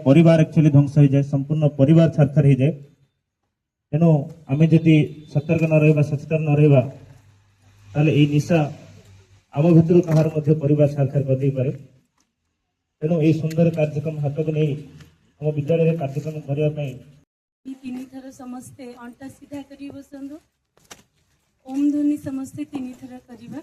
परिवार एक्चुअली ध्वंस हो जाए, संपूर्ण परिवार छारछार हो जाए। तेणु आम जदि सतर्क न रहा, सचेतन न रहा, ताले ये निशा आम भितर कहार परिवार छारछार कर पारे। तेणु ये सुंदर कार्यक्रम हाथ को नहीं आम विद्यालय कार्यक्रम करने तीन थर समस्ते अंटा सीधा कर बसंतु। ओम ध्वनि समस्ते तीन थर करवा।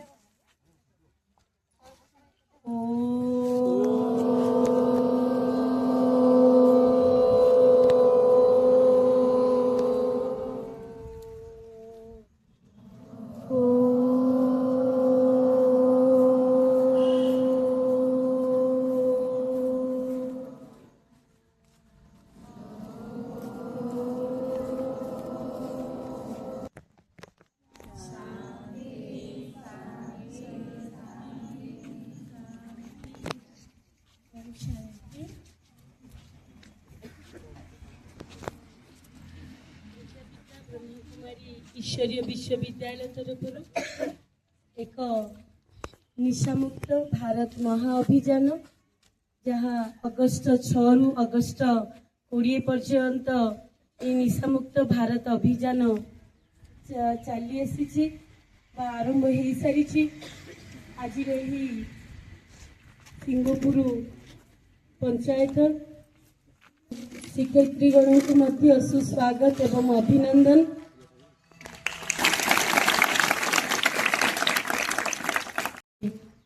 ईश्वरीय विश्वविद्यालय तरफ एक निशामुक्त भारत महाअभियान जहाँ अगस्त 6 रु अगस्त 20 पर्यंत ये निशामुक्त भारत अभियान चली आसी आरंभ हो सारी। आज सिंहपुर पंचायत शिक्षयित्रीगण को सुस्वागत एवं अभिनंदन।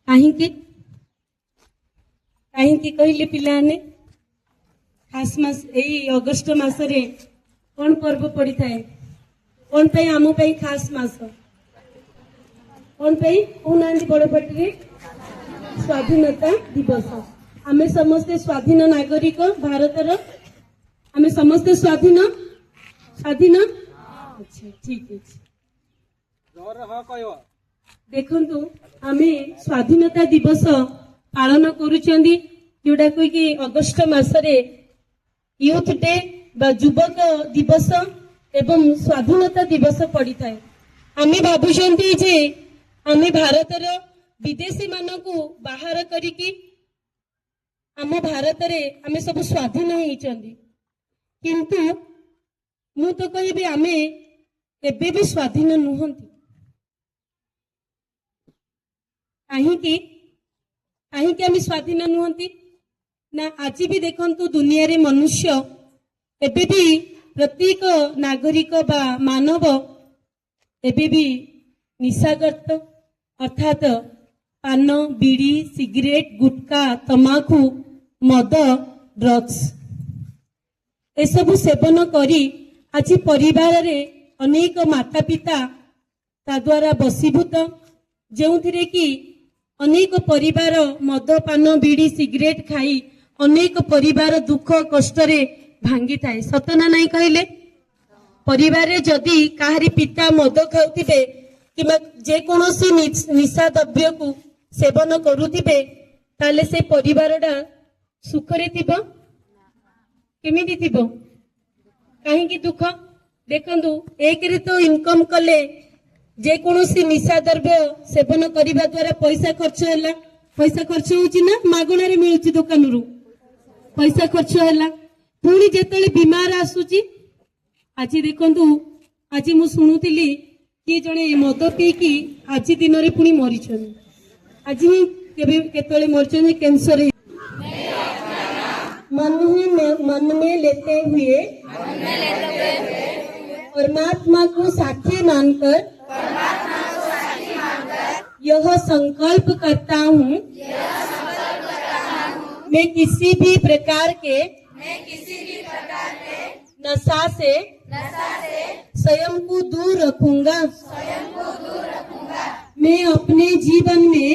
कहीं कहले पिलाने खास मास यही अगस्त मासरे कौन पर्व पड़ी थाए, कौन पे आम पे खास मास कौन पे कहना बड़ पार्टी स्वाधीनता दिवस। आमे समस्ते स्वाधीन नागरिक भारतर, आमे समस्ते स्वाधीन स्वाधीन। अच्छा ठीक है देखु आमे स्वाधीनता दिवस पालन करुचंदी जोड़ा कि अगस्त मासरे यूथ डे बा युवक दिवस एवं स्वाधीनता दिवस पड़ी थाए। आमे भाबुचंती जे आमे भारतर विदेशी मानकु बाहर करिकी आम भारत रे आमे सब स्वाधीन होइचंदी, किंतु मु तो कहबी आमे एबे भी स्वाधीन नुहंती। कहीं आम स्वाधीन नुहंती ना आज भी देखंतु दुनिया रे मनुष्य एबे भी प्रत्येक नागरिक बा मानव एबे भी निशाग्रस्त अर्थात पान बीड़ी सिगरेट गुटखा तमाकू मद ड्रग्स एसबु सेवन करी आज परिवार रे अनेक माता पिता ता द्वारा बसीभूत, जो थिरे कि अनेक परिवार मद पान बीड़ी सिगरेट खाई अनेक परिवार दुख कष्ट रे भांगी थाए। सतना नहीं कहले परिवार रे जदि काहारी पिता मद खाउथिबे किबा जे कोनोसी निशा द्रव्य को सेवन करुथिबे ताले से परिवारटा सुखरे थिबो केमिति थिबो काहेकि दुख। देखंतु एक रे तो इनकम कले जे कोनोसी निशा द्रव्य सेवन करिबा द्वारा पैसा खर्च होला, पैसा खर्च होची ना मागणा रे मिलुची दुकान रु पैसा खर्च होला। पुणी जेतले बीमार आसुची आज देखंतु आज मु सुनुतिली कि जणे मद पीकी आज दिन रे पुणी मरिछन, आज ही केबे केतले मरिछन कैंसर। मन में लेते हुए परमात्मा को साक्षी मानकर यह संकल्प करता हूँ मैं किसी भी प्रकार के नशा से स्वयं को दूर रखूंगा। मैं अपने जीवन में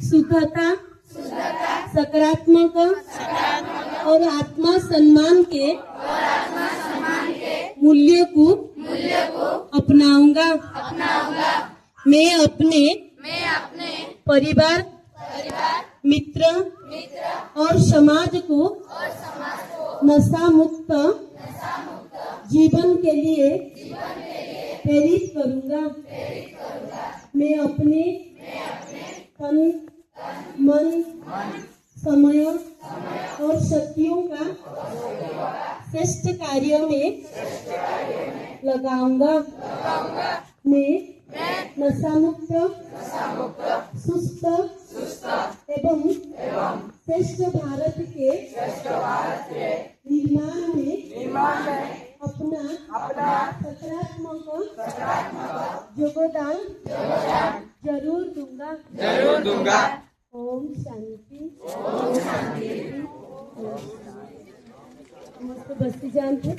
शुद्धता सकारात्मक और आत्मा सम्मान के मूल्य को अपनाऊंगा। मैं अपने परिवार मित्र और समाज को नशा मुक्त जीवन के लिए प्रेरित करूंगा। मैं अपने तन मन समय और शक्तियों का श्रेष्ठ कार्यों में लगाऊंगा। मैं नशा मुक्त, सुस्त एवं श्रेष्ठ भारत के निर्माण में अपना सकारात्मक योगदान जरूर दूंगा। ओम शांति। मस्त बस्ती जानते